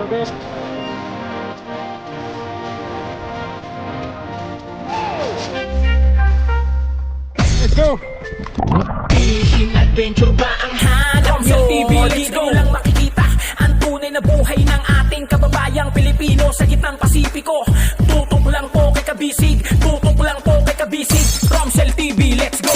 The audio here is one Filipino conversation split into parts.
Loaded. Let's go! Philippine adventure ba ang hanap nyo? Dito nyo lang makikita ang tunay na buhay ng ating kababayang Pilipino sa gitnang Pasipiko. Tutok lang po kay Kabisig, tutok lang po kay Kabisig. Romsel TV, let's go!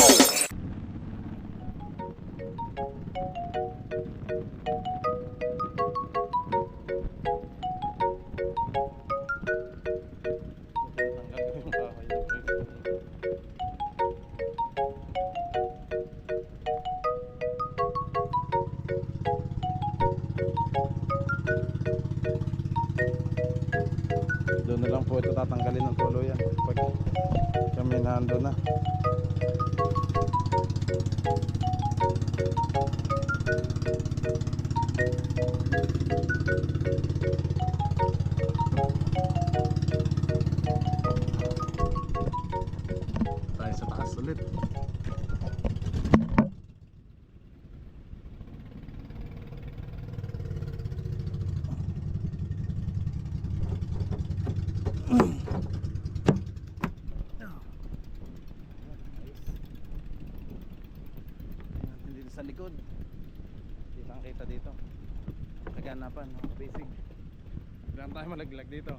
Doon na lang po ito tatanggalin ng tuluyan pag kami nando na. Tayo sa taas ulit. Dito sa likod kita ang kita dito kaganapan, basic lang tayo malaglag dito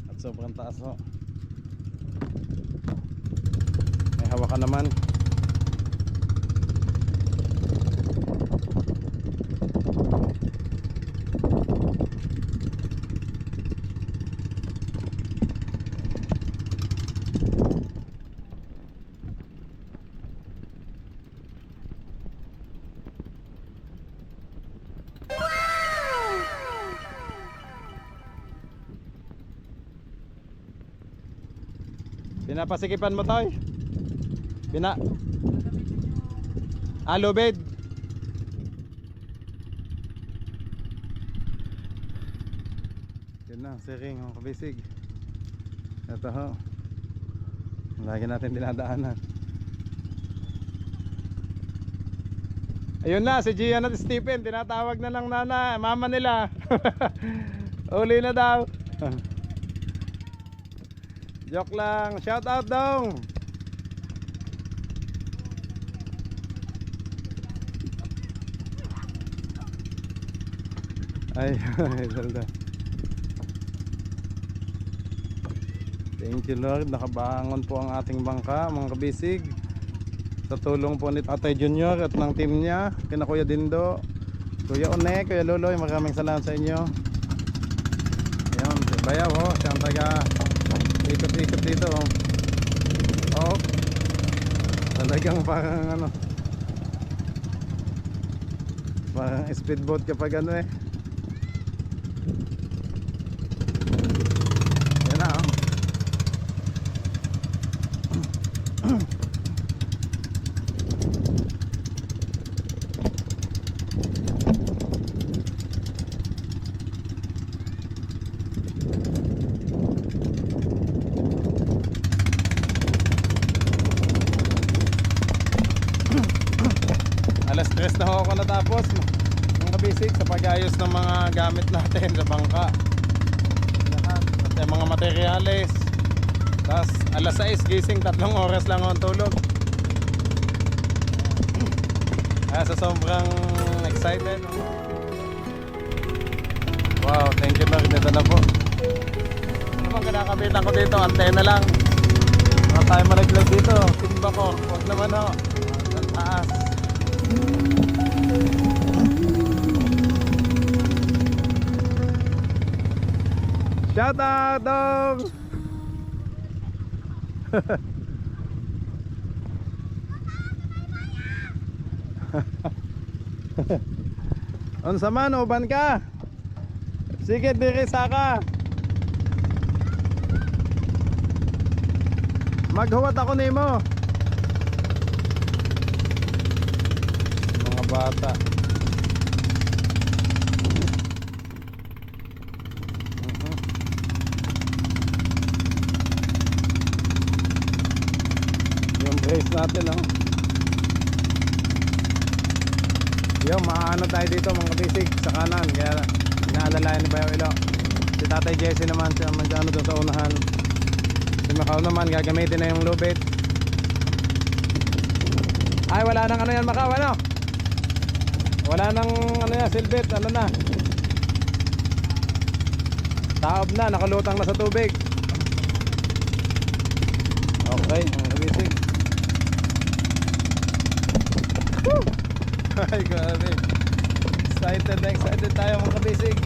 at sobrang taas ho. May hawakan naman. Pinapasikipan mo tayo. Lubid. Yan na, siking ang kabisig. Ito ho. Lagi natin dinadaanan. Ayun na, si Gian at Stephen. Tinatawag na lang mama nila. Uli na daw. Joke lang, shout out dong. Ay, salda. Thank you Lord, nakabangon po ang ating bangka, mga kabisig. Sa tulong po ni Tatay Junior at ng team niya, kina Kuya Dindo, Kuya One, Kuya Loloy, maraming salamat sa inyo. Ayun, si Bayaw ho, siyang taga ikot-ikot dito oh. Oh. Talagang parang parang speedboat kapag eh. Yan na oh. Alas 3 na ako natapos mga basic sa pag-ayos ng mga gamit natin sa bangka lahat at yung mga materyales. Tapos alas 6 gising, 3 oras lang ang tulog. Sa sobrang excited. Wow, thank you Lord, dito na po. Ano bang kinakabitan ko dito? Antena lang. Baka tayo malaglag dito. Timba ko, huwag naman ho. Ang taas. Shout out dong. Unsa man uban ka? Sige diri saka. Maghuwat ako nimo. Mga bata. Yung brace natin oh. Yo, maano tayo dito mga kabisig sa kanan. Kaya inaalalayan ni Bayaw Ilo. Si Tatay Jesse naman siya ano doon sa unahan. Si Macau naman gagamitin na yung lubid. Ay, wala nang ano yan Macau, ano? Wala nang ano yan, silbit, ano na. Taob na, nakalutang na sa tubig. Okay, mga kabisig. Woo! Ay, grabe. Excited na excited tayo mga kabisig.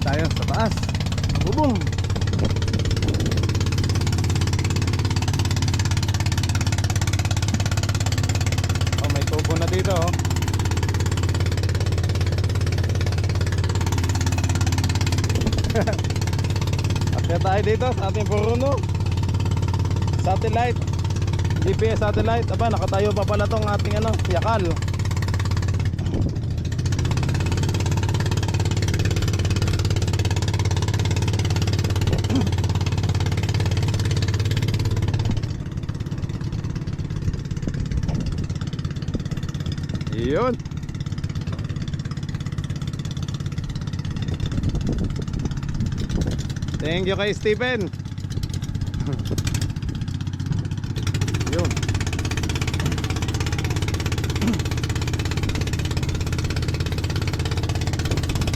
Tayo sa taas. Bubong. Oh, may tubo na dito oh. Akyat tayo dito sa ating puruno. Satellite. GPS satellite. Aba, nakatayo pa pala tong ating ano, yakal. Yun. Thank you kay Stephen. Yun.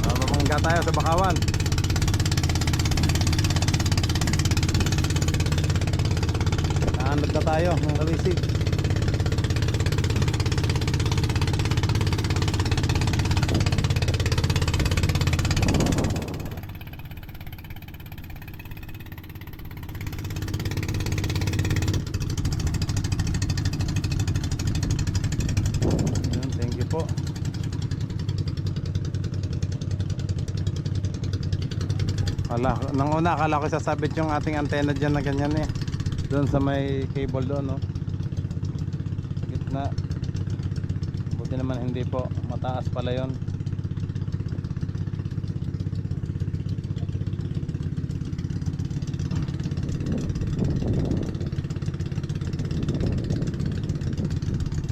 Mamangga tayo sa Bakawan. Naanod na tayo mga kabisig. Nang una akala ko sasabit yung ating antena dyan na ganyan eh. Doon sa may cable doon no. Sa gitna. Buti naman hindi po. Mataas pala yon.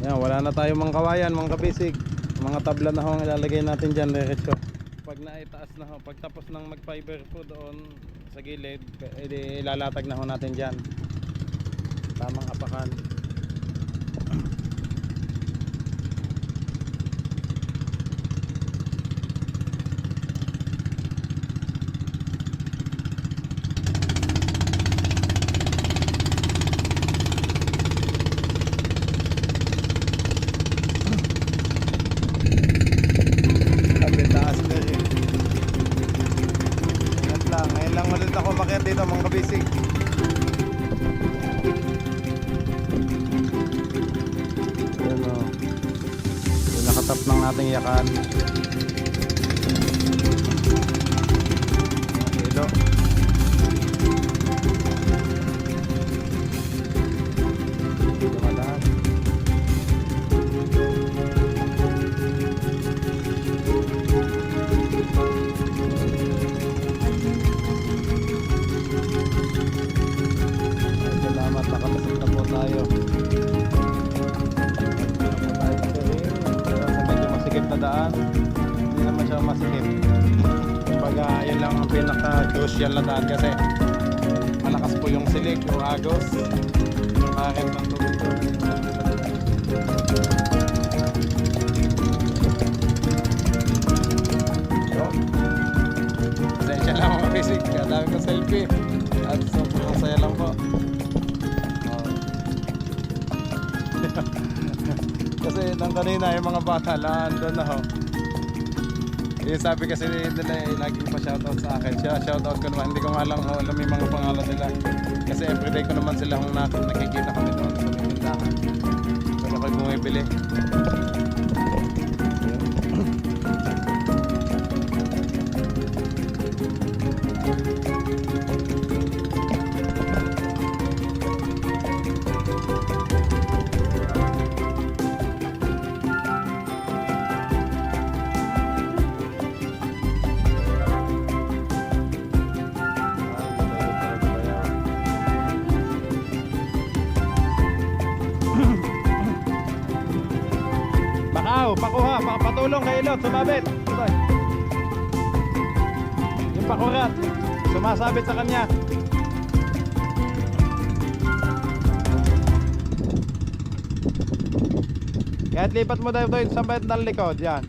Yan, wala na tayong mga kawayan mga kabisig. Mga tabla na ho ang ilalagay natin dyan diretso. Pag naitaas na ho, pag tapos ng mag fiber po doon sa gilid, ilalatag na ho natin dyan. Tamang apakan. Dito mga kabisig. Ayan o. Yung nakatap ng ating yakan. Ilo. Dito malahat. Nakalasip na po tayo. Medyo masikip na daan. Hindi naman siya masikip. Kumbaga yun lang ang pinaka-crucial na daan kasi malakas po yung silik, yung agos, yung akin ng tubig. Pasensya lang mga basic. Kaya dami ko selfie. At sobrang saya lang po. Kasi nang kanina yung mga bata doon na ho. Yung sabi kasi nila laging pa shoutout sa akin. Shoutout ko naman, hindi ko nga lang alam yung mga pangalan nila. Kasi everyday ko naman sila nakikita kami doon sa may tindahan. So ako'y bumibili. pakuha, patulong kay Ilot, sumabit. Tutoy. Yung pakurat, sumasabit sa kanya. Kahit lipat mo daw ito sa bayad ng likod, yan.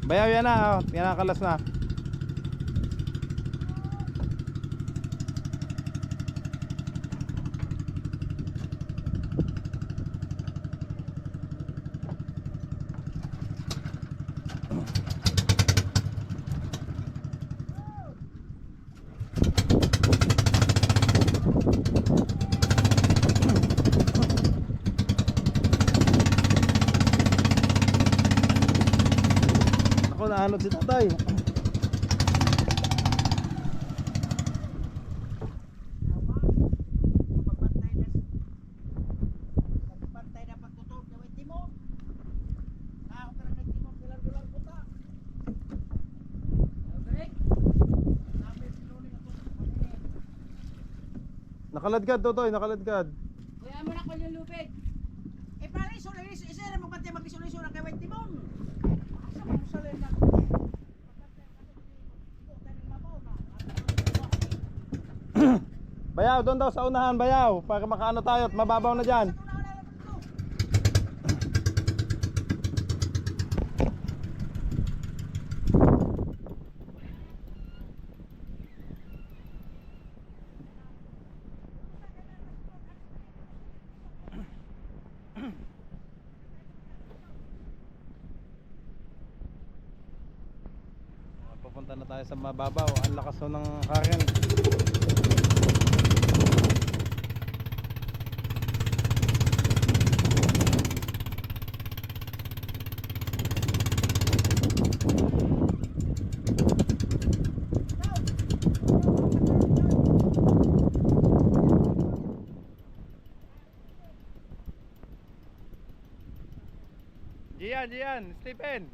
Bayaw yan na, oh. Yan ang kalas na. Ako naanod si tatay. Pantay na pagtutog na may timog. Ako ka lang nagtimog sila dulang puta. Okay? Sabi sinuling ako sa pamilya. Nakaladkad, Totoy, nakaladkad. Kuya mo na ko yung lupig. Eh pala isuling, isa na magpantay mag-isuling-sulang kay may timog. Asa mo musalin na? Bayaw, doon daw sa unahan, bayaw. Para makaano tayo at mababaw na dyan. Pupunta na tayo sa mababaw. Ang lakas ng current. Gian, Stephen.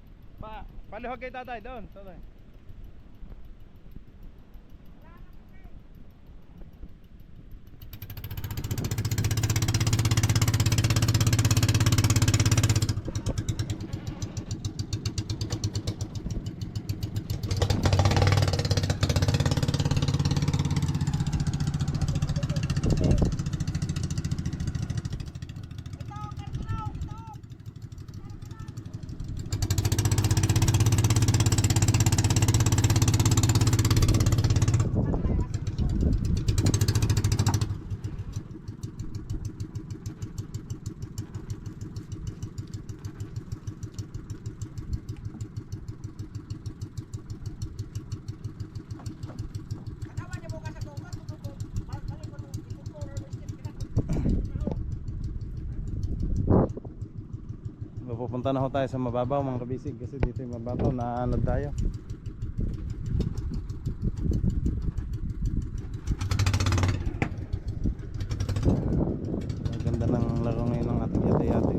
Paluhag kay tatay doon. Tatay. Pupunta na ho tayo sa mababaw mga kabisig kasi dito yung mababaw, naanod tayo. Ang ganda ng laro ngayon ng ating yate-yate.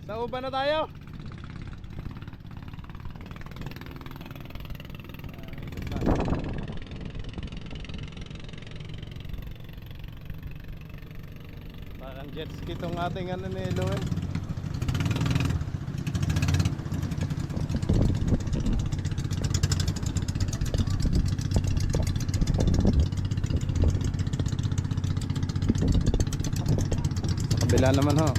Sa uban na tayo. Parang jet ski tong ating ano ni Elo eh. Sa kabila naman ho.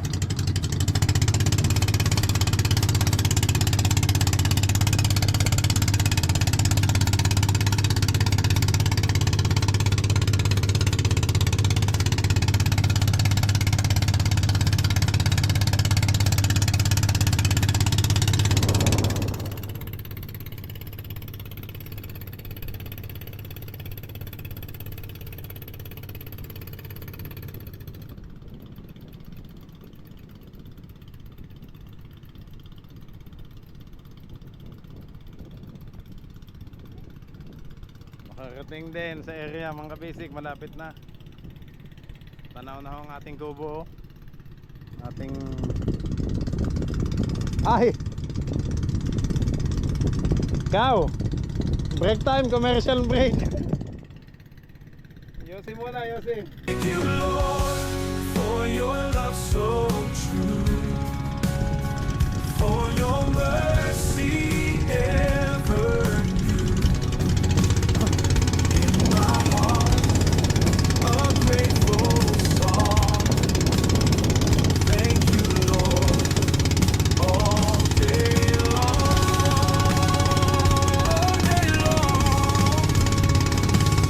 Makarating din sa area mga kabisig, malapit na. Tanaw na ho ang ating kubo. Ating ay! Ikaw! Break time, commercial break. Yosi muna, Yosi. Thank you, Lord, for your love so true, for your mercy ever new. In my heart, a grateful song. Thank you, Lord, all day long, all day long.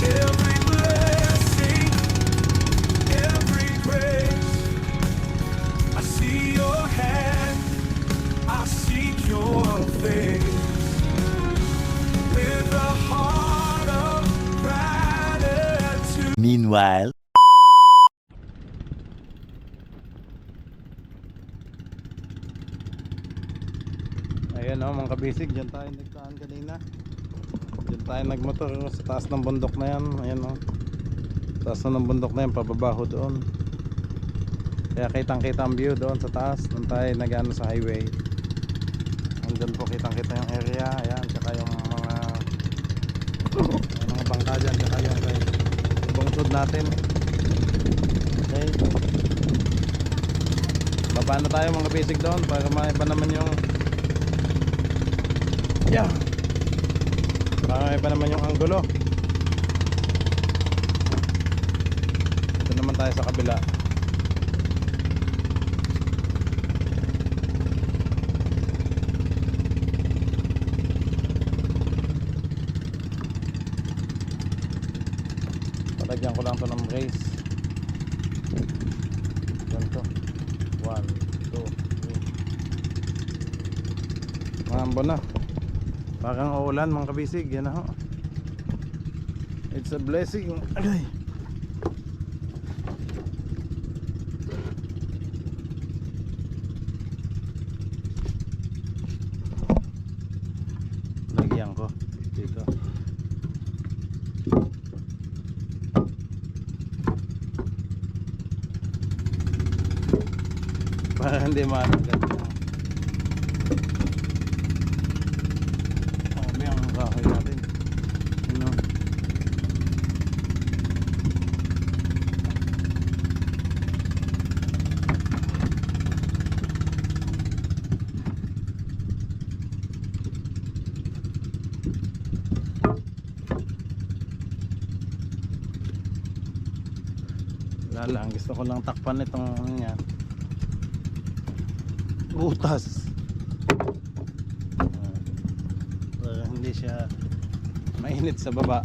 Every blessing, every grace, I see your hand, I seek your face, with a heart of gratitude. Meanwhile, Ayan o mga kabisig, dyan tayo nagtaan kanina. Dyan tayo nagmotor sa taas ng bundok na yan. Ayan o, taas na ng bundok na yan, pababaho doon. Kaya kitang kita ang view doon sa taas. Doon tayo nag-ano sa highway. Andyan po kitang kita yung area. Ayan, tsaka yung mga bangka dyan, tsaka yung bungsod natin. Okay, baba na tayo mga kabisig doon para maiba naman yung para iba naman yung anggulo. Ito naman tayo sa kabila. Palagyan ko lang to ng brace. Ganito 1, 2, 3. Mambo na. Parang uulan mga kabisig, yan na ho. It's a blessing. Agay. Lagyan ko dito. Para hindi maanagat. Kahoy natin. Ano? Lala, ang gusto ko lang takpan itong ano niya. Butas. Para hindi siya mainit sa baba.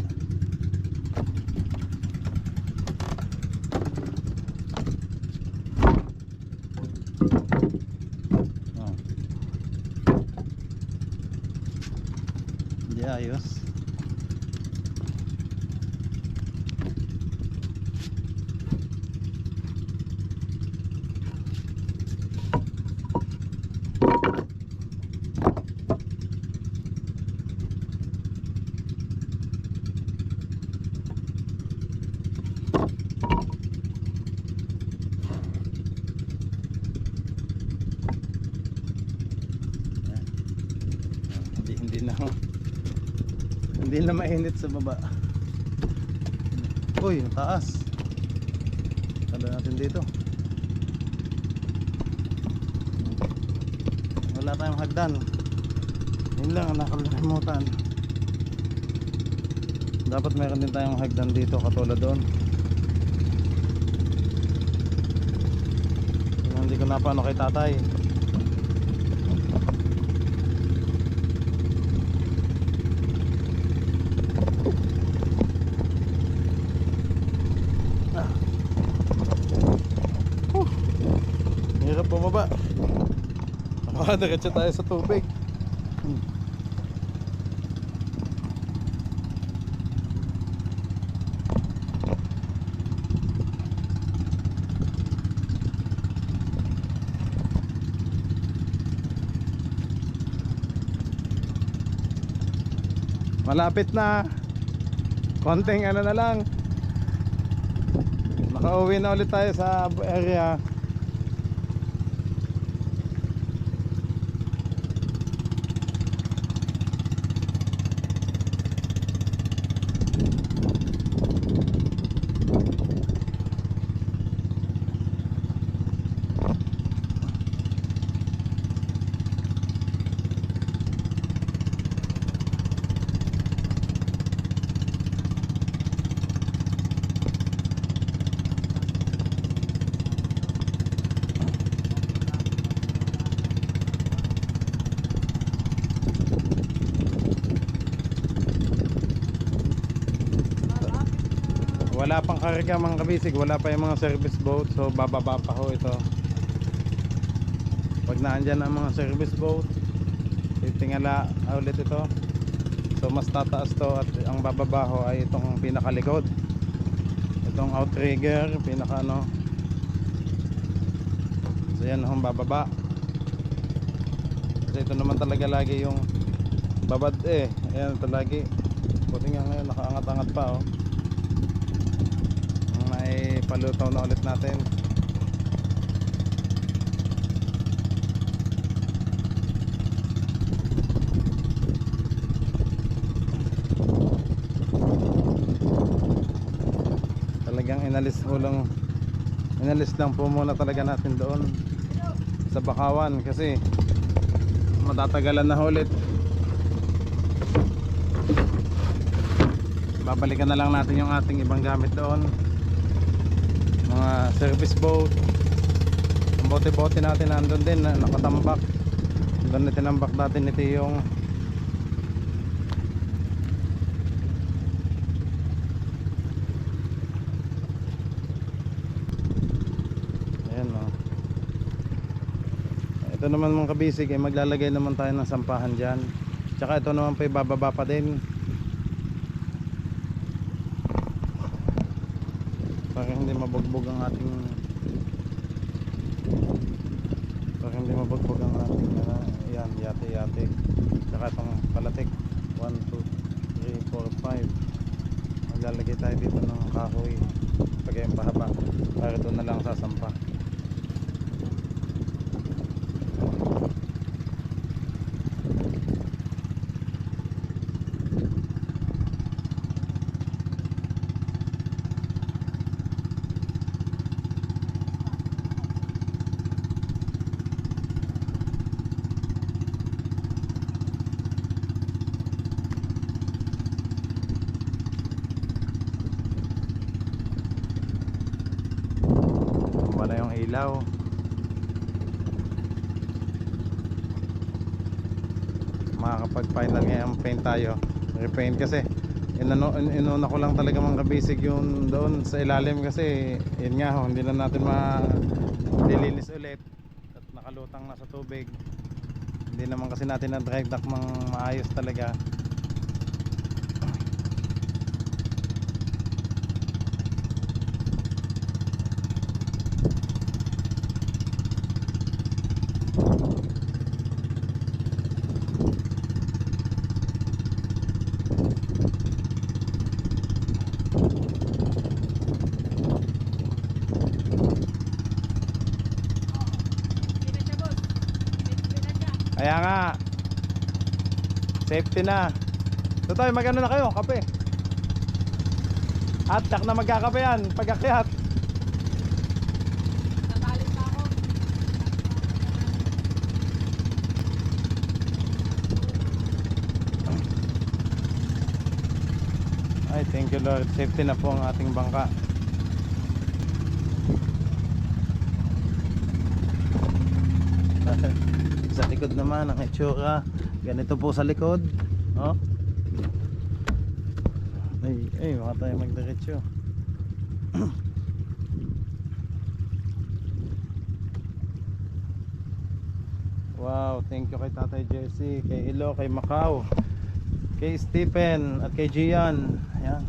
Hindi ayos. Hindi na mainit sa baba. Uy, ang taas. Tala natin dito. Wala tayong hagdan. Yun lang ang nakalimutan. Dapat meron din tayong hagdan dito katulad doon. Hindi ko napano kay tatay. Hirap bumaba. Diretso tayo sa tubig. Malapit na. Konting ano na lang. Nakauwi na ulit tayo sa area. Wala pang karga mga kabisig, wala pa yung mga service boat, so bababa pa ho ito. Pag naandyan ang mga service boat, titingala ulit ito. So mas tataas to at ang bababa ho ay itong pinakalikod. Itong outrigger, pinaka ano. So yan ho bababa. Kasi ito naman talaga lagi yung babad eh. Ayan ito lagi. Buti nga ngayon nakaangat-angat pa oh. May palutaw na ulit natin. Talagang inalis lang po muna talaga natin doon sa Bakawan kasi matatagalan na ulit. Babalikan na lang natin yung ating ibang gamit doon, mga service boat. Ang bote-bote natin nandun din na nakatambak. Doon na tinambak natin ito yung ayan o. Ito naman mga kabisig ay maglalagay naman tayo ng sampahan dyan. Tsaka ito naman pa ibababa pa din para hindi mabugbog ang ating yan, yate tsaka itong palatik 1, 2, 3, 4, 5. Maglalagay tayo dito ng kahoy pag yung pahaba para doon na lang sasampa. Wala yung ilaw. Makakapag final ngayon paint tayo, repaint kasi inuna ko lang talaga mga kabisig yung doon sa ilalim kasi yun nga ho, hindi na natin dililinis ulit at nakalutang na sa tubig. Hindi naman kasi natin na dry dock mang maayos talaga. Kaya nga safety na. Totoy, magano na kayo, kape. At tak na magkakape yan, pag-akyat. Natalit na ako. Ay, thank you Lord. Safety na po ang ating bangka. Sa likod naman ang itsura. Ganito po sa likod. Oh. Ay, baka tayo magdiretso. Wow, thank you kay Tatay Jesse, kay Ilo, kay Macau, kay Stephen at kay Gian. Ayan.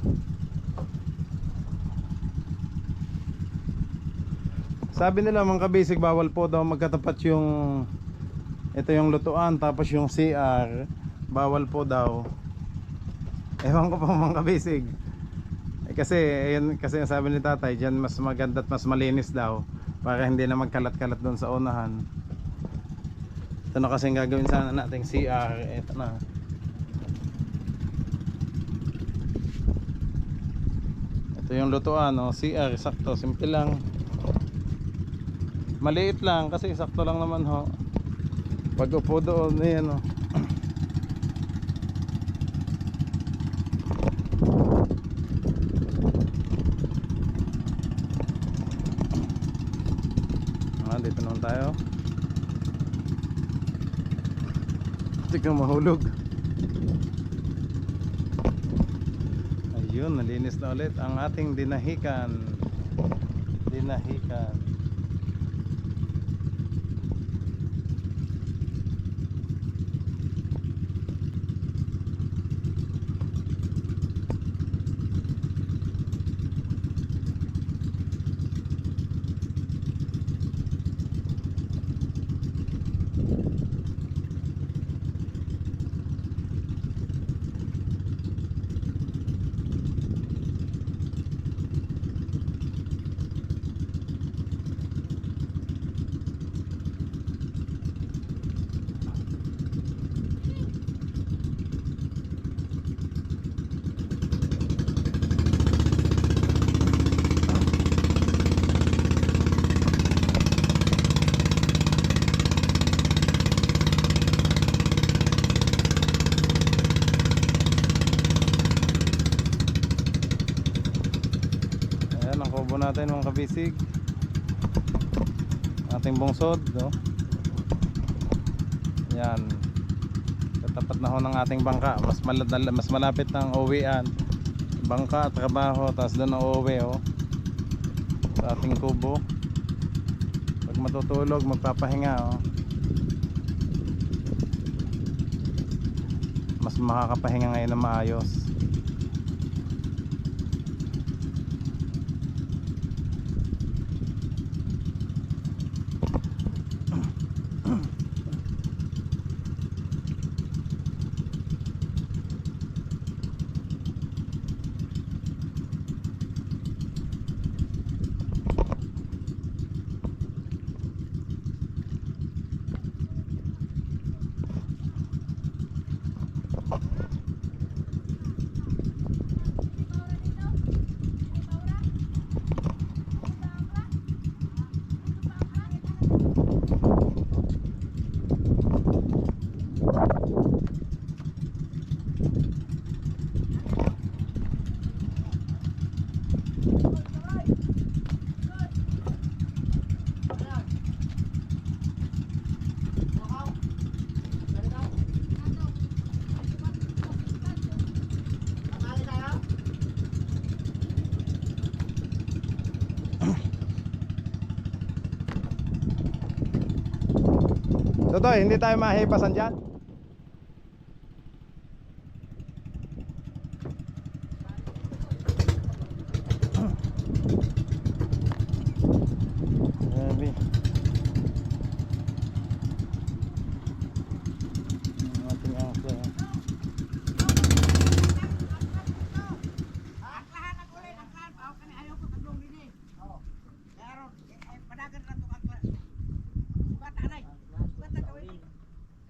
Sabi nila mga kabisig, bawal po daw magkatapat yung ito yung lutuan tapos yung CR, bawal po daw. Ewan ko po mga kabisig. Kasi ayun, kasi ang sabi ni Tatay diyan mas maganda at mas malinis daw para hindi na magkalat-kalat doon sa unahan. Ito na kasi gagawin sana nating CR. Ito na. Ito yung lutuan, no? CR, sakto, simple lang. Maliit lang kasi sakto lang naman ho. Pag upo doon, ayan o. Dito naman tayo. Tika mahulog. Ayun, nalinis na ulit ang ating dinahikan. Dinahikan. Ayan ang kubo natin mga kabisig. Ating bungsod, no? Yan. Katapat na ho ng ating bangka. Mas malapit ng uwian. Bangka, trabaho, tapos doon ang uuwi, oh. Sa ating kubo. Pag matutulog, magpapahinga, oh. Mas makakapahinga ngayon na maayos. Totoy, hindi tayo mahipasan dyan. Grabe. Ang ating angkla. Aklahan ang ulit, aklahan. Ayaw ko tatlong din eh. Oo. Meron. Padagan na itong akla. Bata na eh. Bata gawin.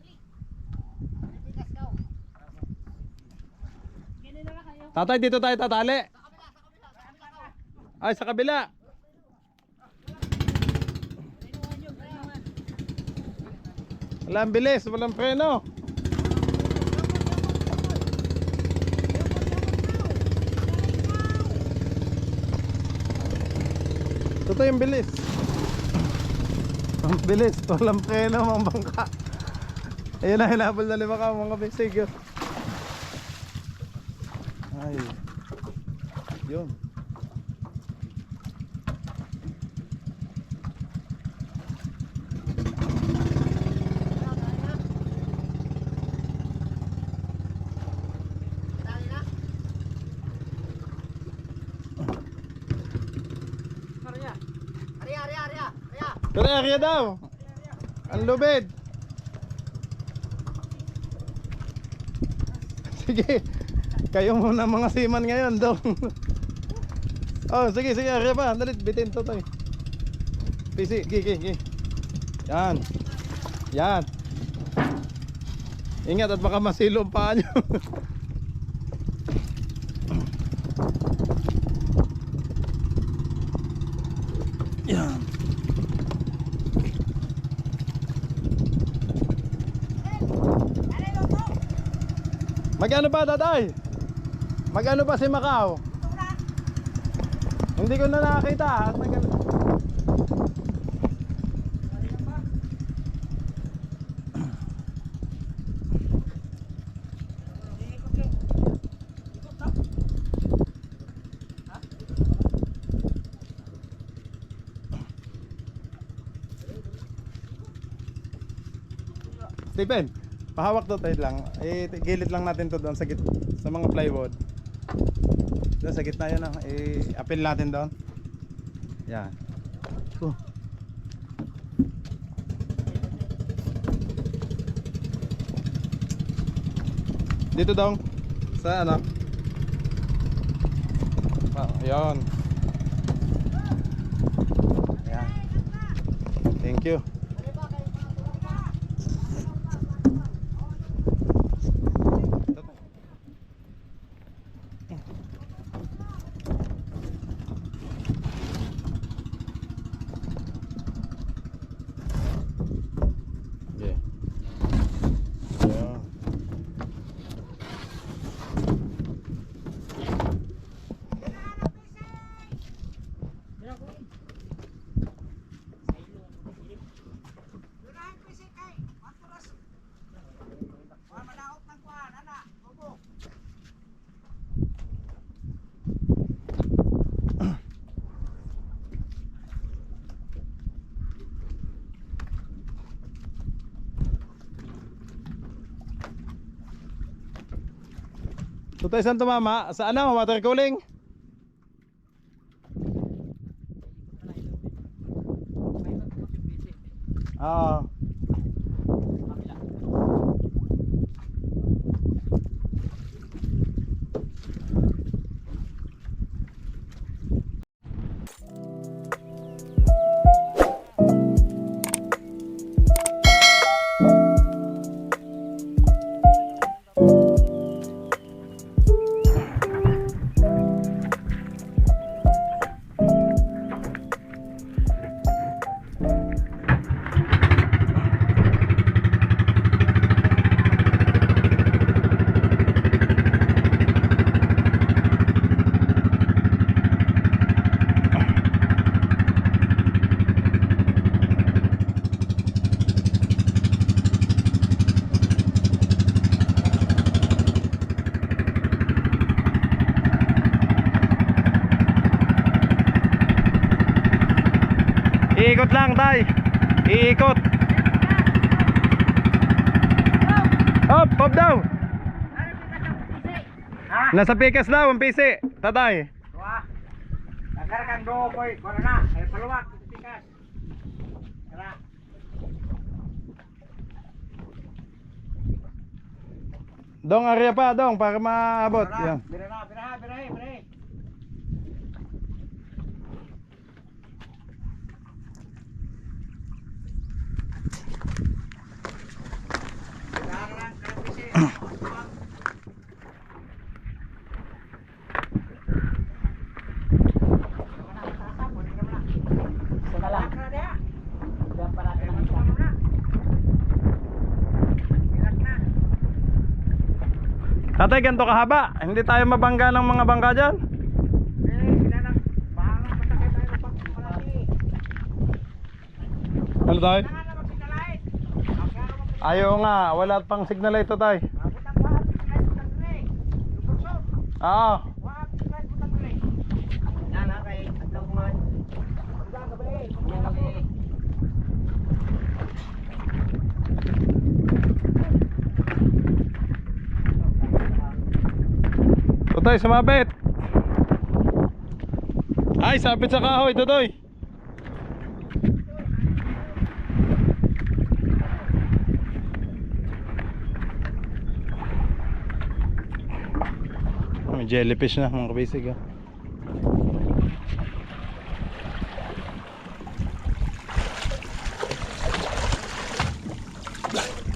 Dali. Tatay, dito tayo tatali. Ay, sa kabila. Walang bilis, walang preno. Ito yung bilis. Ang bilis, walang preno mga bangka. Ayun na, hinabol na lima ka mga bisig. Ay. Yun. Pero area daw. Ang lubid. Sige. Kayo muna mga seaman ngayon, dong. Oh, sige, sige, area pa. Dalit, bitin to tayo. PC, gigi. Yan. Yan. Ingat at baka masilo ang paa nyo. Yan. Magkano ba, tatay? Magkano ba si Macau? Hindi ko na nakakita. Stephen, pahawak to tayo lang. Gilid lang natin to doon sa mga plywood. Doon sa gitna yun, apil natin doon. Yan. Dito daw. Sa ano? Yan. Yan. Thank you. Tutay, saan tumama? Sa ano? Water cooling? Oo. Iikot lang, tay. Iikot. Hop, hop daw. Nasa pikas daw ang PC, tatay. Wah. Nagkarang do boy, wala na. Ay paluwag tikas. Tara. Dong area pa, dong, para maabot. Yan. Birahe. Tatay, ganito kahaba. Hindi tayo mabangga ng mga bangka dyan. Ano tayo? Ayaw nga, wala pang signal light to tayo. Oo. Tutoy, sumabit. Ay, sabit sa kahoy, Tutoy. May jellyfish na mga kabisig ah.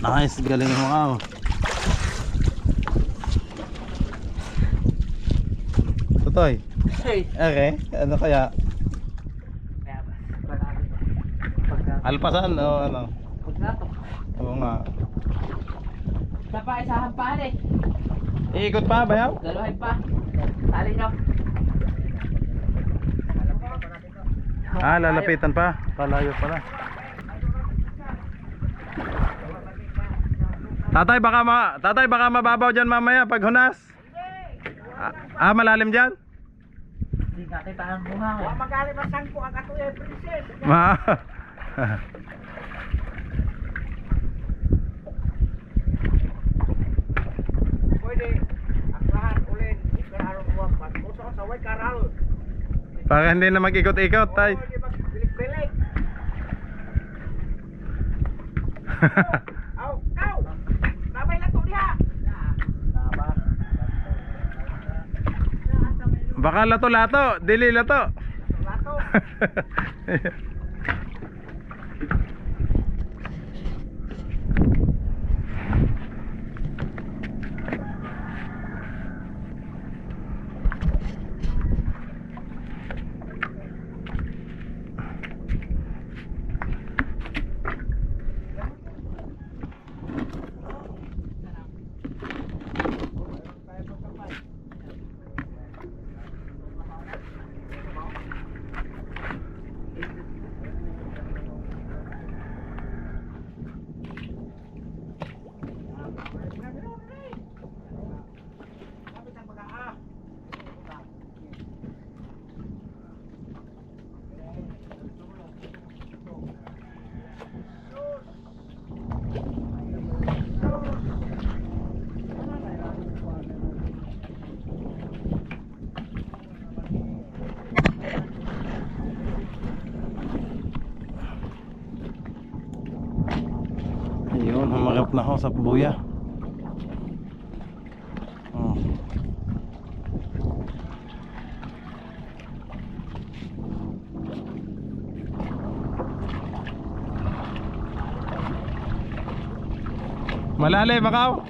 Nice, galing mo nga oh. Tutoy. Okay, ano kaya? Alpasan o ano? Oo nga. Sapa, isahan pa eh. Iikot pa bayaw? Dalawahin pa. Tali nyo. Ah, lalapitan pa. Palayo pala. Tatay baka mababaw diyan mamaya pag hunas. Malalim diyan? Hindi nakita ang bunga. Huwag magalimasan ko ang katuya, princess. Pwede, aklahan ulit. Ikararong huwag. Pag-uso sa way karal. Para hindi na mag-ikot-ikot, tay. Hindi magbilik-bilik. Aw, aw! Sabay na to niya! Baka lato-lato, dili lato. Lato! Ayun, humarap na ako sa buya. Oh. Malalim, Macau.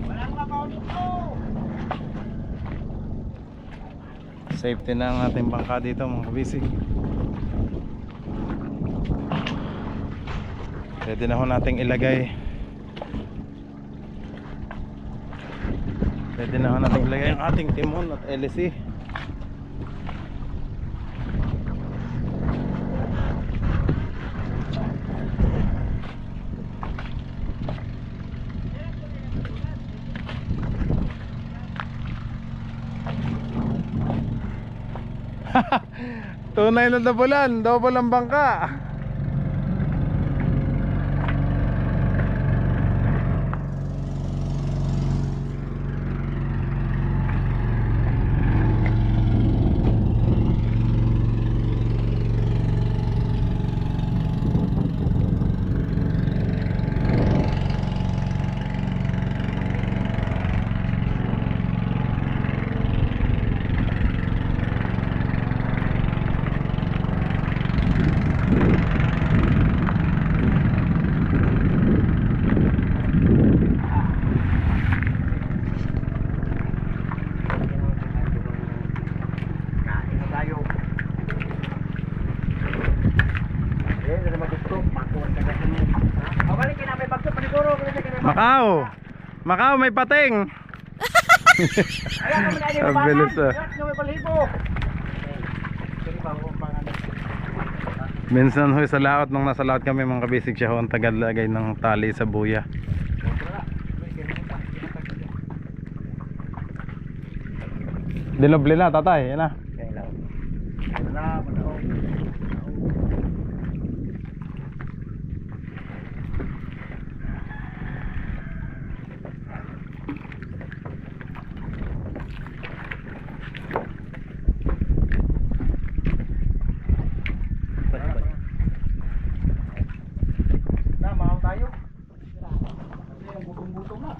Walang mabaw dito! Safety na ang ating bangka dito mga kabisig. Pwede na ho nating ilagay. Pwede na ho nating ilagay ang ating timon at LC. Tunay na dabulan, double ang bangka. Macau, Macau, may pating. Ayan kami na Ang bilis, ah. Ayan kami palibo. Sige pa, huwag pa nga. Minsan ho sa laot, nung nasa laot kami mga kabisig, siya ho ang tagalagay ng tali sa buya. Dinoble na tatay, yan na. Mahal tayo. Kasi yung butong-butong na.